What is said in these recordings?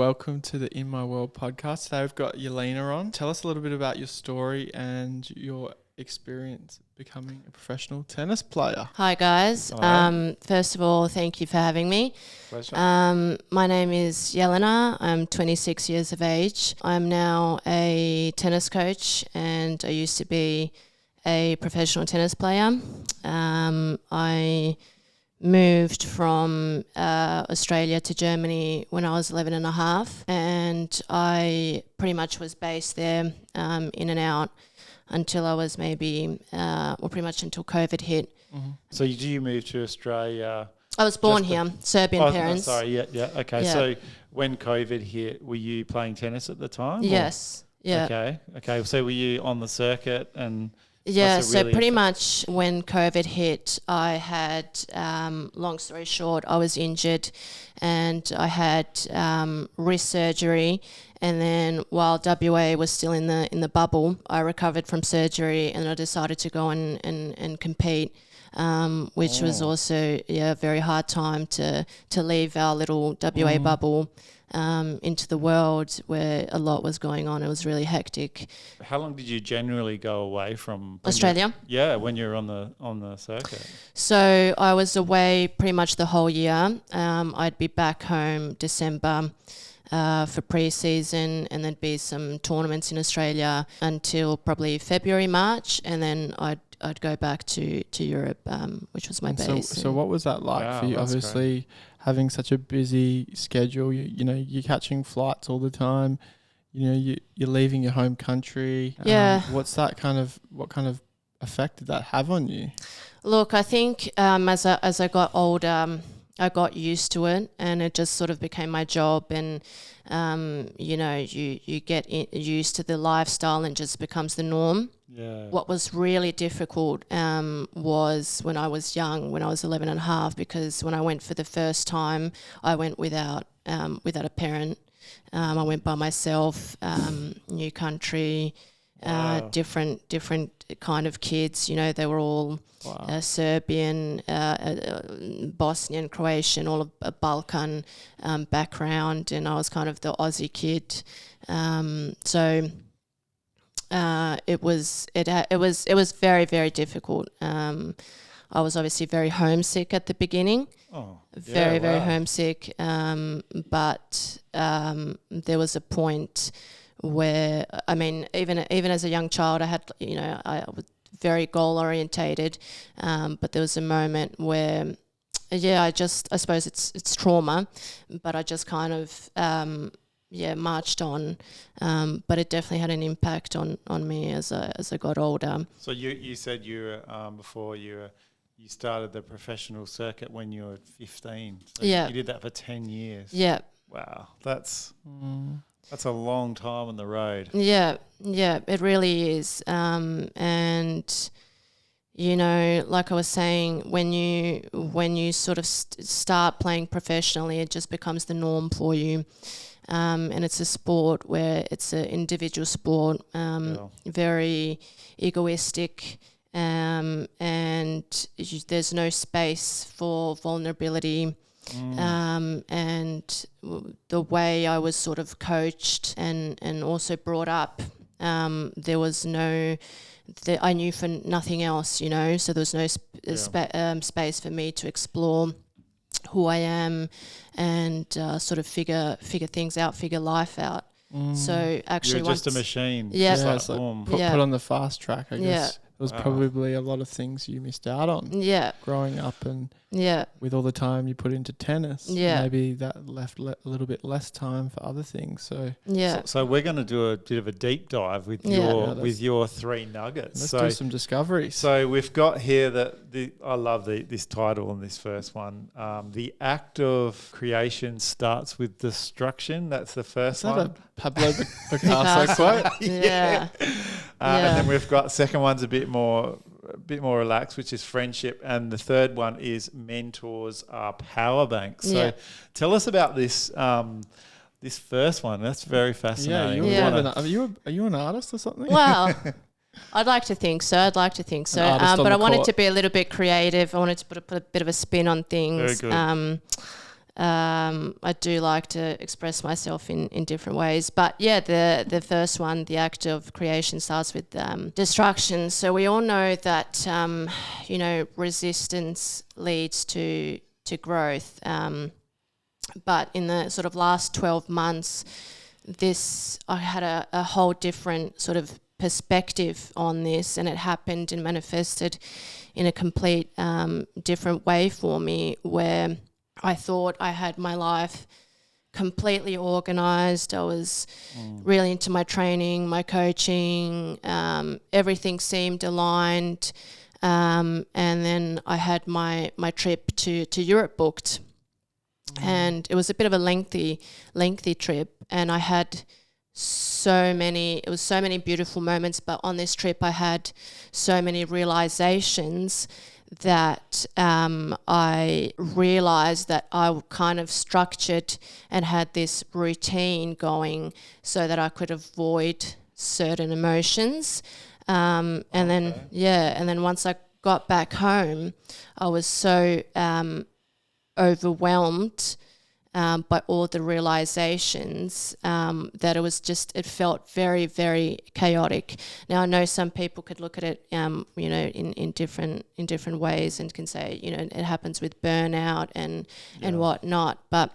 welcome to the In My World podcast. Today we've got Jelena on. Tell us a little bit about your story and your experience becoming a professional tennis player. Hi guys. Hello. First of all, thank you for having me. Pleasure. My name is Jelena. I'm 26 years of age. I'm now a tennis coach and I used to be a professional tennis player. I moved from Australia to Germany when I was 11 and a half, and I pretty much was based there in and out until I was pretty much until COVID hit. Mm-hmm. So you moved to Australia? I was born here, Serbian parents. Okay. Yeah. So when COVID hit, were you playing tennis at the time? Yes. Or? Yeah. Okay. So were you on the circuit and... Yeah, so pretty much when COVID hit, I had, long story short, I was injured and I had wrist surgery, and then while WA was still in the bubble, I recovered from surgery and I decided to go and compete, which was also a very hard time to leave our little WA bubble into the world where a lot was going on. It was really hectic. How long did you generally go away from Australia? When you were on the circuit. So I was away pretty much the whole year. I'd be back home December for pre-season, and there'd be some tournaments in Australia until probably February, March, and then I'd go back to Europe, which was my base. So what was that like for you? Obviously, great. Having such a busy schedule, you're catching flights all the time. You're leaving your home country. Yeah. What kind of effect did that have on you? Look, I think as I got older, I got used to it, and it just sort of became my job. And you get used to the lifestyle, and it just becomes the norm. Yeah. What was really difficult was when I was young, when I was 11 and a half, because when I went for the first time, I went without a parent. I went by myself, new country, different kind of kids. They were all Serbian, Bosnian, Croatian, all of a Balkan background, and I was kind of the Aussie kid. It was very, very difficult. I was obviously very homesick at the beginning. Very homesick. But there was a point where, even as a young child, I had, I was very goal orientated. But there was a moment where, I suppose it's trauma, but I just kind of, marched on. But it definitely had an impact on me as I got older. So you said you were, before you started the professional circuit when you were 15. So you did that for 10 years. Yeah. Wow. That's a long time on the road. Yeah, it really is. And like I was saying, when you sort of start playing professionally, it just becomes the norm for you. And it's a sport where it's an individual sport, very egoistic, and there's no space for vulnerability. And the way I was sort of coached and also brought up, there was I knew for nothing else, so there was no space for me to explore who I am and sort of figure things out, figure life out. So actually, you're just a machine. Yeah, put on the fast track. I guess there was probably a lot of things you missed out on. Yeah, growing up and with all the time you put into tennis. Yeah, maybe that left a little bit less time for other things. So we're going to do a bit of a deep dive with your three nuggets. Let's do some discoveries. So we've got here I love this title on this first one. The act of creation starts with destruction. That's the first one. Is that a Pablo Picasso quote? Yeah. And then we've got second one's a bit more relaxed, which is friendship, and the third one is mentors are power banks. So tell us about this this first one. That's very fascinating. Are you an artist or something? Well, I'd like to think so. But I wanted to be a little bit creative. I wanted to put a bit of a spin on things. Very good. I do like to express myself in different ways. But yeah, the first one, the act of creation, starts with destruction. So we all know that, resistance leads to growth. But in the sort of last 12 months, I had a whole different sort of perspective on this, and it happened and manifested in a complete different way for me, where I thought I had my life completely organised. I was really into my training, my coaching, everything seemed aligned. And then I had my trip to Europe booked. And it was a bit of a lengthy trip, and I had so many beautiful moments, but on this trip I had so many realizations that I realized that I kind of structured and had this routine going so that I could avoid certain emotions. And then once I got back home, I was so overwhelmed by all the realizations that it felt very, very chaotic. Now I know some people could look at it, in different ways, and can say, it happens with burnout and whatnot. But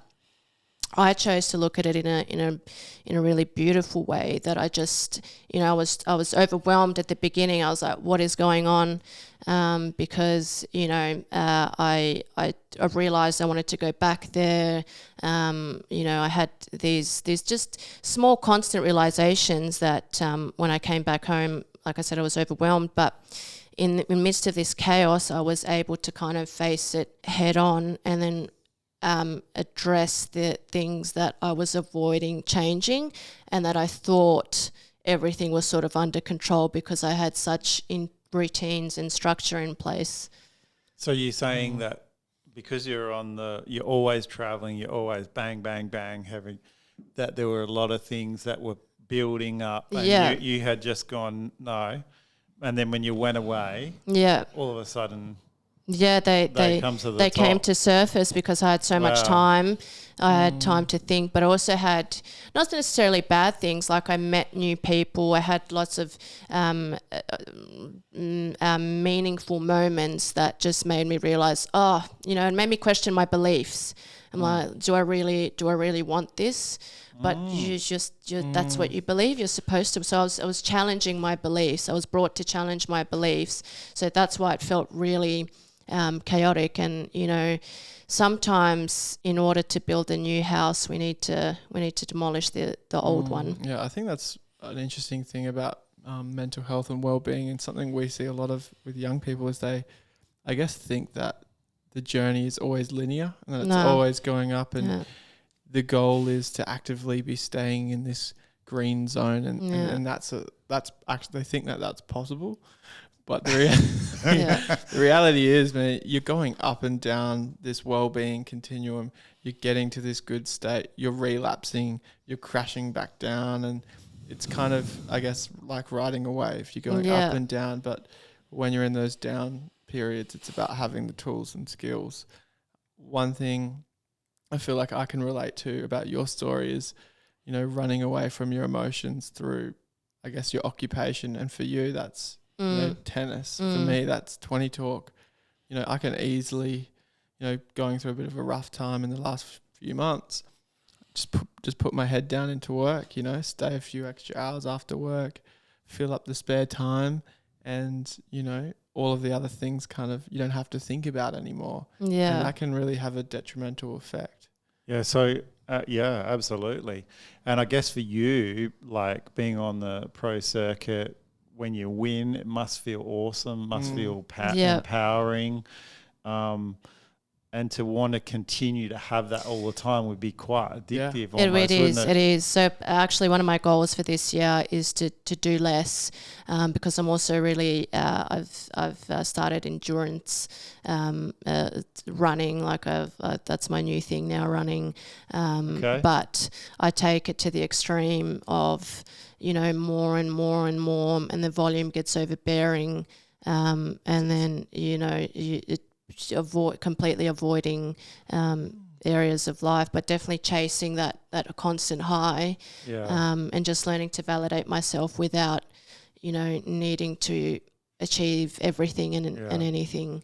I chose to look at it in a really beautiful way. That I just, I was overwhelmed at the beginning. I was like, what is going on? Because I realized I wanted to go back there. I had these just small constant realizations that when I came back home, like I said, I was overwhelmed, but in the midst of this chaos, I was able to kind of face it head on, and then address the things that I was avoiding changing, and that I thought everything was sort of under control because I had such routines and structure in place. So you're saying that because you're always traveling, you're always bang, bang, bang, having that there were a lot of things that were building up, and you had just gone no, and then when you went away, all of a sudden. Yeah, they came to surface because I had so much time. I had time to think, but I also had not necessarily bad things. Like I met new people. I had lots of meaningful moments that just made me realize, it made me question my beliefs. I'm like, do I really want this? But that's what you believe. You're supposed to. So I was challenging my beliefs. I was brought to challenge my beliefs. So that's why it felt really chaotic. And sometimes in order to build a new house, we need to demolish the old one. Yeah, I think that's an interesting thing about mental health and well-being, and something we see a lot of with young people is they, I guess, think that the journey is always linear and that it's always going up, and the goal is to actively be staying in this green zone, and that's actually, they think that that's possible. But the reality is, man, you're going up and down this well-being continuum. You're getting to this good state. You're relapsing. You're crashing back down. And it's kind of, I guess, like riding a wave. You're going up and down. But when you're in those down periods, it's about having the tools and skills. One thing I feel like I can relate to about your story is, running away from your emotions through, I guess, your occupation. And for you, that's tennis. For me, that's 20 Talk. I can easily, going through a bit of a rough time in the last few months, just put my head down into work, stay a few extra hours after work, fill up the spare time, and, all of the other things kind of you don't have to think about anymore. Yeah. And that can really have a detrimental effect. Yeah, so, absolutely. And I guess for you, like being on the pro circuit, when you win, it must feel awesome, must feel empowering. And to want to continue to have that all the time would be quite addictive. Yeah. It is. So actually one of my goals for this year is to do less, because I'm also really, I've started endurance running, like that's my new thing now, running. But I take it to the extreme of, more and more and more, and the volume gets overbearing. And then, completely avoiding areas of life, but definitely chasing that constant high, and just learning to validate myself without, needing to achieve everything and anything,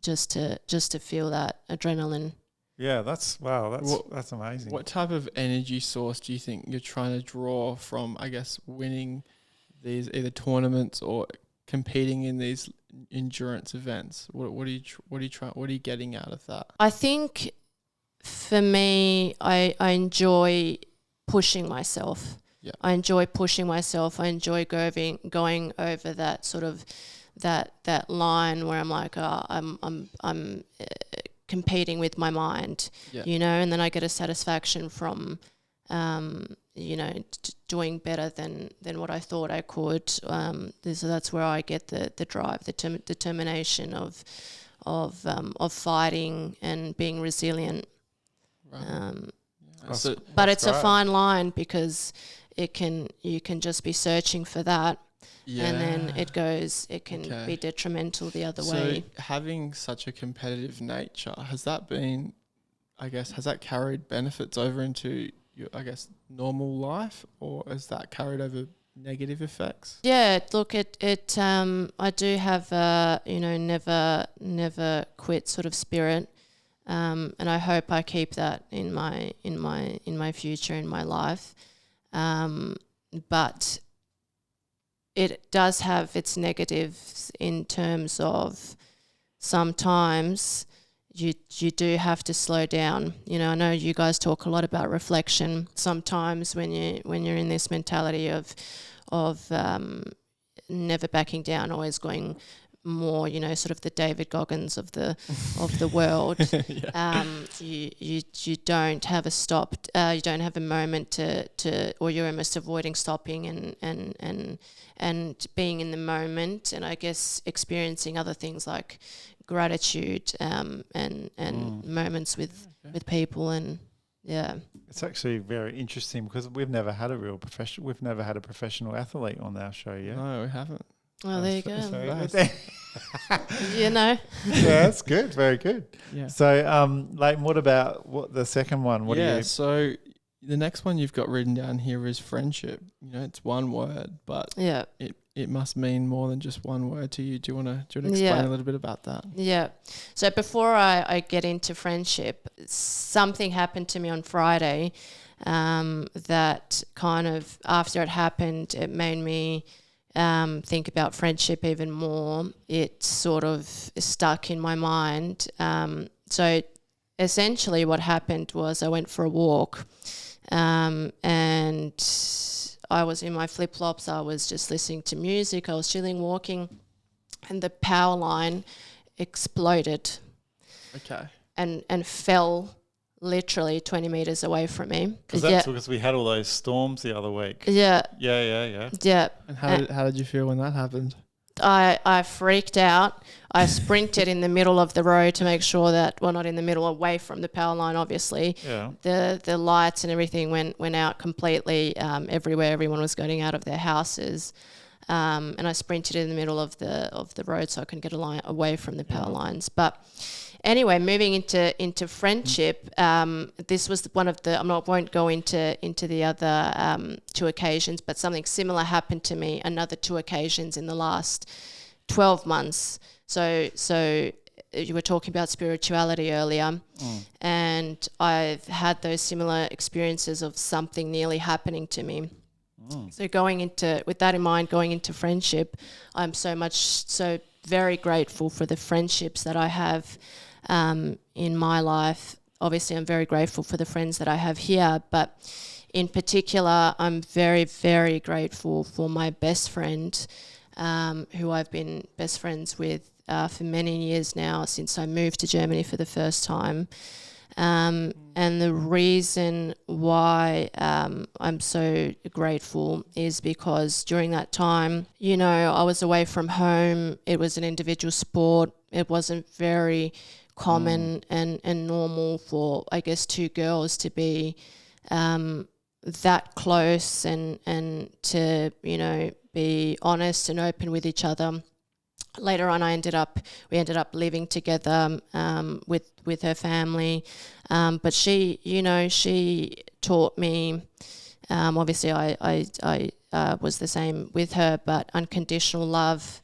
just to feel that adrenaline. Yeah, that's amazing. What type of energy source do you think you're trying to draw from, I guess, winning these either tournaments or competing in these endurance events? What are you getting out of that? I think for me, I enjoy pushing myself. Yeah. I enjoy pushing myself. I enjoy going over that sort of that line where I'm like, I'm competing with my mind, and then I get a satisfaction from, doing better than what I thought I could. So that's where I get the drive, the determination of fighting and being resilient. Right. But it's a fine line, because you can just be searching for that, and then it can be detrimental the other way. So having such a competitive nature, has that carried benefits over into your, normal life, or has that carried over negative effects? Yeah, look, I do have a never quit sort of spirit. And I hope I keep that in my future, in my life. But it does have its negatives in terms of sometimes you do have to slow down. I know you guys talk a lot about reflection. Sometimes when you're in this mentality of never backing down, always going more, sort of the David Goggins of the world. You don't have a stop. You don't have a moment to, or you're almost avoiding stopping and being in the moment, and I guess experiencing other things like gratitude, and moments with people, and it's actually very interesting because we've never had a professional athlete on our show yet. No, we haven't. Oh, there you go. Yeah, that's good. Very good. Yeah. So, Leighton, what about the second one? So the next one you've got written down here is friendship. It's one word, but it must mean more than just one word to you. Do you want to explain a little bit about that? Yeah. So before I get into friendship, something happened to me on Friday, that kind of, after it happened, it made me think about friendship even more. It sort of stuck in my mind. So essentially what happened was I went for a walk, and I was in my flip-flops. I was just listening to music. I was chilling, walking, and the power line exploded. Okay. And fell literally 20 meters away from me. Because we had all those storms the other week. Yeah. Yeah. And how did you feel when that happened? I freaked out. I sprinted in the middle of the road to make sure that, well, not in the middle, away from the power line, obviously. Yeah. The lights and everything went out completely, everywhere. Everyone was going out of their houses. And I sprinted in the middle of the road so I could get away from the power lines. But anyway, moving into friendship, this was one of the, won't go into the other two occasions, but something similar happened to me another two occasions in the last 12 months. So you were talking about spirituality earlier, and I've had those similar experiences of something nearly happening to me. So with that in mind, going into friendship, I'm so very grateful for the friendships that I have in my life. Obviously, I'm very grateful for the friends that I have here, but in particular, I'm very, very grateful for my best friend, who I've been best friends with for many years now, since I moved to Germany for the first time. And the reason why I'm so grateful is because during that time, I was away from home. It was an individual sport. It wasn't very common and normal for, I guess, two girls to be that close and to, be honest and open with each other. later on, we ended up living together with her family. But she taught me. Obviously, I was the same with her, but unconditional love.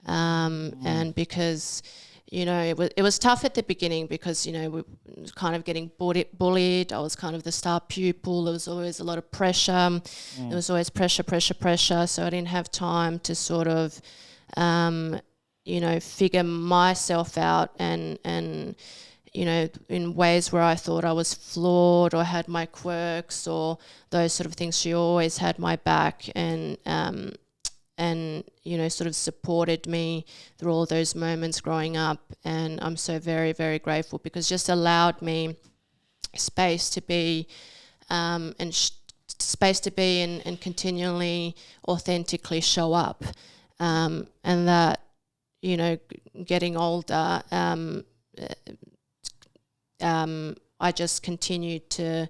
And because, it was tough at the beginning because, we were kind of getting bullied. I was kind of the star pupil. There was always a lot of pressure. There was always pressure. So I didn't have time to sort of, figure myself out and in ways where I thought I was flawed or had my quirks or those sort of things. She always had my back and sort of supported me through all those moments growing up. And I'm so very, very grateful because just allowed me space to be and continually authentically show up. And that, getting older, I just continued to,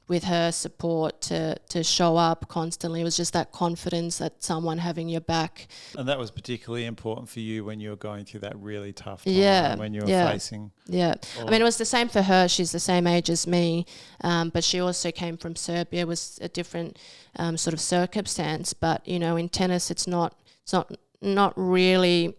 with her support, to show up constantly. It was just that confidence that someone having your back. And that was particularly important for you when you were going through that really tough time, when you were facing. Yeah. I mean, it was the same for her. She's the same age as me, but she also came from Serbia. It was a different sort of circumstance. But, in tennis, it's not really...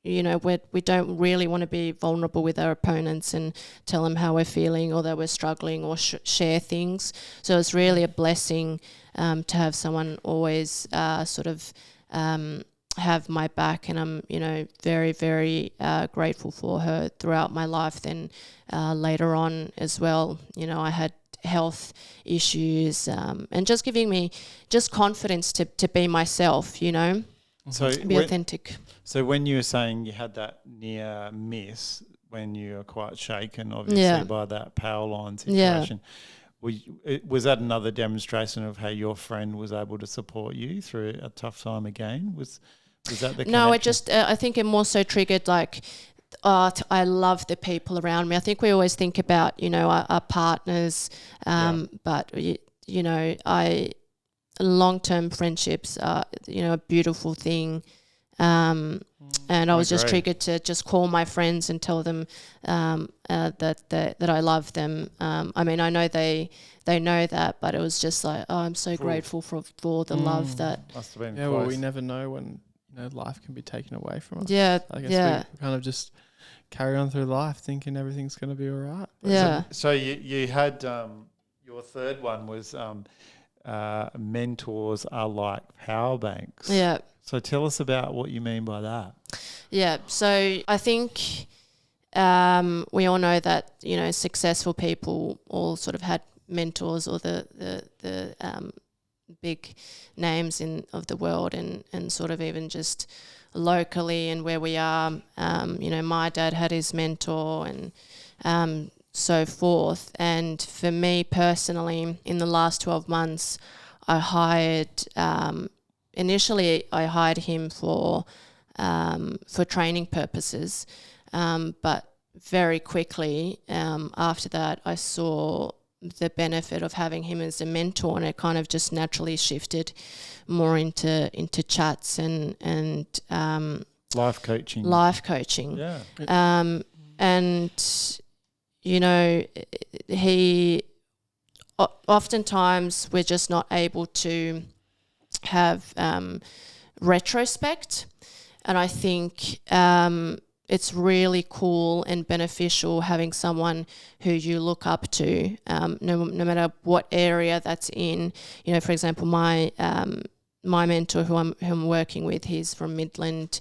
we don't really want to be vulnerable with our opponents and tell them how we're feeling or that we're struggling or share things. So it's really a blessing to have someone always have my back, and I'm, very, very grateful for her throughout my life. Then later on as well, I had health issues and just giving me just confidence to be myself, So be authentic. So when you were saying you had that near miss, when you were quite shaken, obviously, by that power line situation, was that another demonstration of how your friend was able to support you through a tough time again? Was that the connection? No, it just I think it more so triggered I love the people around me. I think we always think about our partners, but long-term friendships are, a beautiful thing. And I was just triggered to just call my friends and tell them that I love them. I mean, I know they know that, but it was just like, I'm so grateful for the love that. Must have been close. Well, we never know when life can be taken away from us. Yeah, I guess we kind of just carry on through life thinking everything's going to be all right. Yeah. So you had your third one was mentors are like power banks. Yeah. So tell us about what you mean by that. Yeah. So I think we all know that, successful people all sort of had mentors or the big names of the world and sort of even just locally and where we are. My dad had his mentor and so forth. And for me personally, in the last 12 months, I hired initially I hired him for training purposes, but very quickly after that I saw the benefit of having him as a mentor, and it kind of just naturally shifted more into chats and life coaching. Yeah. And he oftentimes we're just not able to have retrospect, and I think it's really cool and beneficial having someone who you look up to, no matter what area that's in. For example, my mentor who I'm working with, he's from Midland.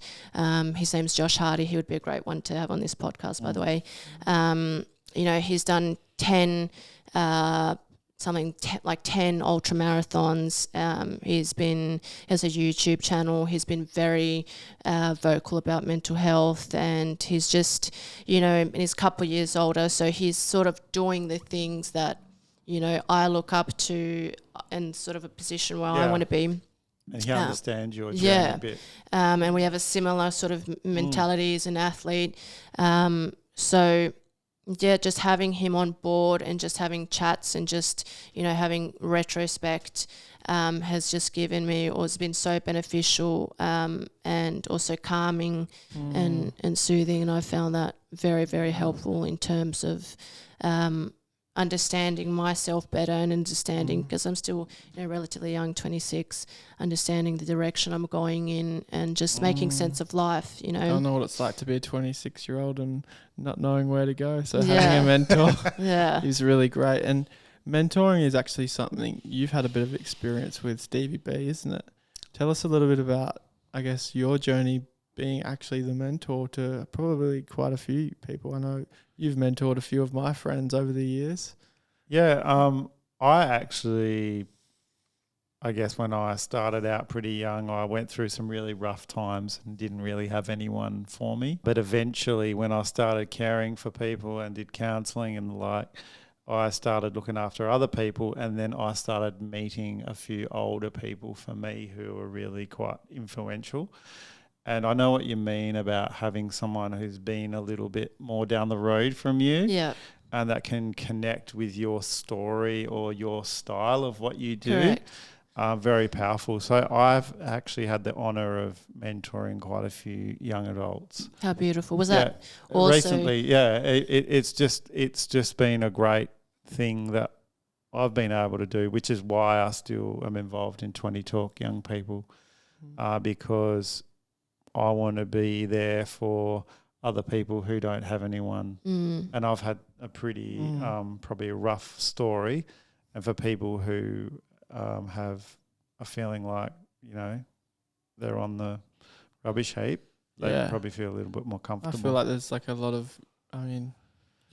His name's Josh Hardy. He would be a great one to have on this podcast, by the way. He's done 10 ultra marathons. He has a YouTube channel. He's been very vocal about mental health, and he's just, and he's a couple of years older, so he's sort of doing the things that, I look up to and sort of a position where I want to be. And he understands your journey a bit. And we have a similar sort of mentality as an athlete. So, just having him on board and just having chats and just, having retrospect has just given me, or has been so beneficial and also calming and soothing. And I found that very, very helpful in terms of understanding myself better and understanding, because I'm still relatively young, 26, understanding the direction I'm going in and just making sense of life, I don't know what it's like to be a 26-year-old and not knowing where to go. So having a mentor is really great. And mentoring is actually something you've had a bit of experience with, Stevie B, isn't it? Tell us a little bit about, I guess, your journey being actually the mentor to probably quite a few people. I know you've mentored a few of my friends over the years. Yeah, I guess when I started out pretty young, I went through some really rough times and didn't really have anyone for me. But eventually when I started caring for people and did counselling and the like, I started looking after other people, and then I started meeting a few older people for me who were really quite influential. And I know what you mean about having someone who's been a little bit more down the road from you. Yeah. And that can connect with your story or your style of what you do. Correct. Very powerful. So I've actually had the honour of mentoring quite a few young adults. How beautiful. Was that also recently? Yeah, it's just been a great thing that I've been able to do, which is why I still am involved in 20 Talk Young People, because I want to be there for other people who don't have anyone. And I've had a pretty probably a rough story, and for people who have a feeling like, they're on the rubbish heap, they probably feel a little bit more comfortable. I feel like there's like a lot of,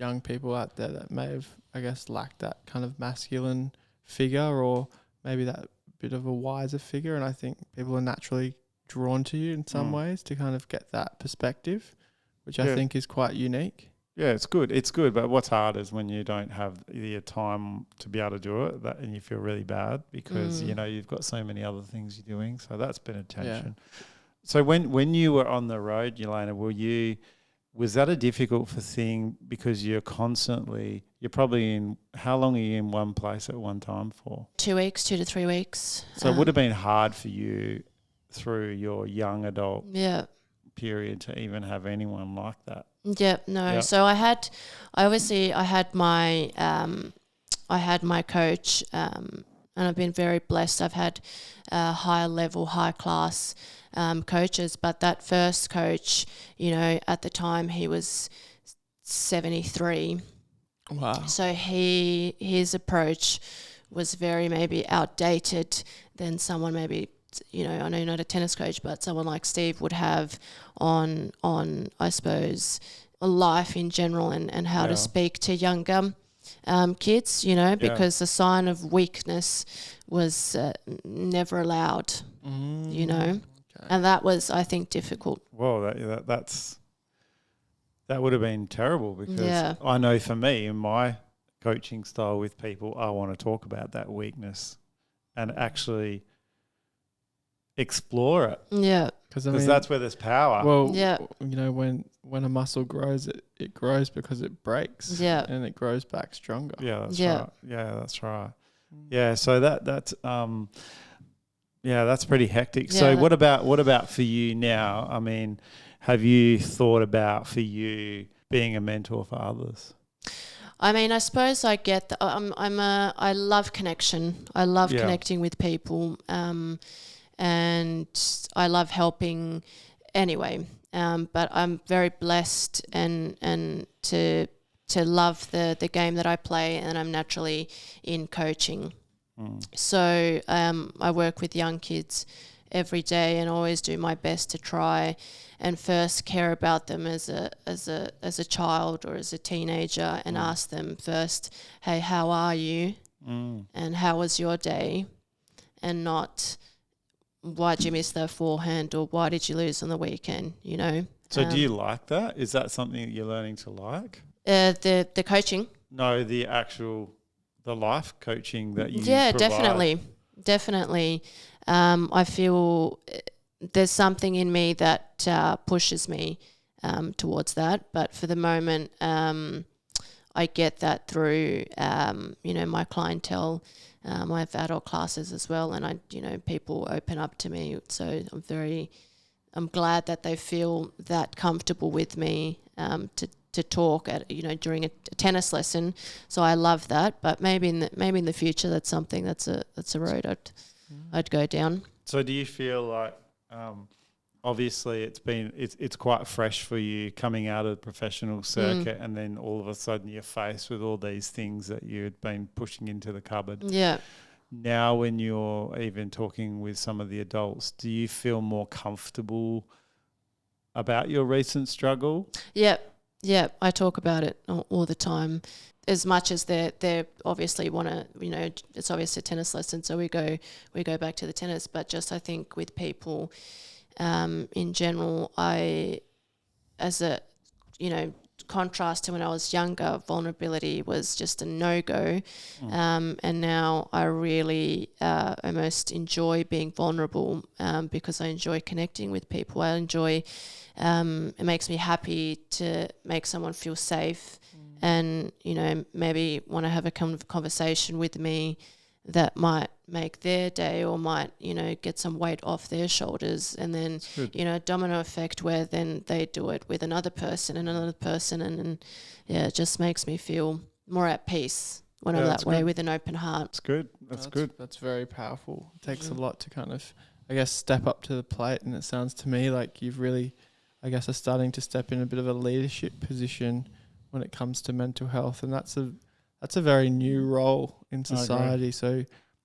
young people out there that may have, I guess, lacked that kind of masculine figure, or maybe that bit of a wiser figure. And I think people are naturally drawn to you in some ways to kind of get that perspective, which I think is quite unique. Yeah, it's good. It's good. But what's hard is when you don't have the time to be able to do it, and you feel really bad because, you've got so many other things you're doing. So that's been a tension. Yeah. So when you were on the road, Jelena, was that a difficult thing, because you're probably in, how long are you in one place at one time for? 2 weeks, 2 to 3 weeks. So it would have been hard for you through your young adult period to even have anyone like that. So I had my coach, and I've been very blessed. I've had higher level, high class coaches, but that first coach, at the time he was 73. Wow. So his approach was very maybe outdated than someone maybe, I know you're not a tennis coach, but someone like Steve would have on I suppose, life in general and how to speak to younger kids, because the sign of weakness was never allowed, Okay. And that was, I think, difficult. Well, that would have been terrible, because I know for me, in my coaching style with people, I want to talk about that weakness and actually explore it. Yeah. Because that's where there's power. Well, when a muscle grows, it grows because it breaks. Yeah. And it grows back stronger. Yeah, that's right. Yeah, that's right. Yeah, so that's pretty hectic. Yeah, so what about for you now? Have you thought about, for you, being a mentor for others? I suppose I get I love connection. I love connecting with people. And I love helping anyway. But I'm very blessed and to love the game that I play, and I'm naturally in coaching. So I work with young kids every day and always do my best to try and first care about them as a child or as a teenager, and ask them first, hey, how are you? And how was your day? And not, why did you miss that forehand, or why did you lose on the weekend, So do you like that? Is that something that you're learning to like? The coaching? No, the life coaching that you provide. Definitely. I feel there's something in me that pushes me towards that. But for the moment, I get that through, my clientele. I have adult classes as well, and people open up to me. So I'm glad that they feel that comfortable with me to talk during a tennis lesson. So I love that. But maybe in the future, that's something that's a road I'd go down. So do you feel like obviously it's quite fresh for you coming out of the professional circuit, and then all of a sudden you're faced with all these things that you'd been pushing into the cupboard. Yeah. Now when you're even talking with some of the adults, do you feel more comfortable about your recent struggle? Yeah, I talk about it all the time. As much as they obviously want to, it's obviously a tennis lesson, so we go back to the tennis. But just I think with people in general, contrast to when I was younger, vulnerability was just a no-go. And now I really almost enjoy being vulnerable because I enjoy connecting with people. I enjoy, it makes me happy to make someone feel safe and, maybe want to have a conversation with me that might make their day or might, get some weight off their shoulders. And then, domino effect where then they do it with another person and it just makes me feel more at peace when I'm that way with an open heart. That's good. That's good. That's very powerful. It takes a lot to kind of, I guess, step up to the plate. And it sounds to me like you've really, I guess, are starting to step in a bit of a leadership position when it comes to mental health. And that's a very new role in society. So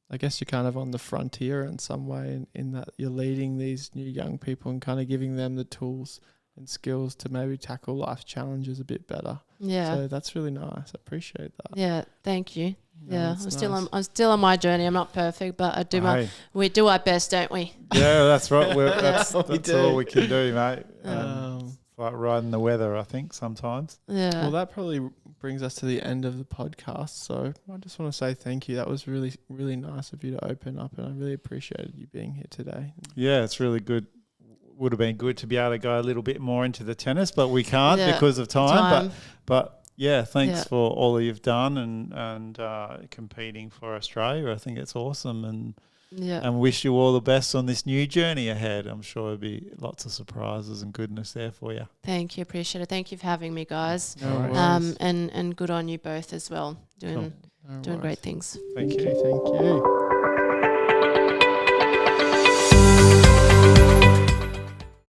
I guess you're kind of on the frontier in some way in that you're leading these new young people and kind of giving them the tools and skills to maybe tackle life challenges a bit better. Yeah. So that's really nice. I appreciate that. Yeah, thank you. I'm still on my journey. I'm not perfect, but we do our best, don't we? Yeah, that's right. That's all we can do, mate. Like riding the weather, I think, sometimes. Yeah. Well, that probably brings us to the end of the podcast. So I just want to say thank you. That was really, really nice of you to open up, and I really appreciated you being here today. Yeah, it's really good. Would have been good to be able to go a little bit more into the tennis, but we can't because of time. But yeah, thanks for all that you've done and competing for Australia. I think it's awesome, and wish you all the best on this new journey ahead. I'm sure there'll be lots of surprises and goodness there for you. Thank you, appreciate it. Thank you for having me, guys. No worries. And good on you both as well, doing great things. Thank you. Thank you.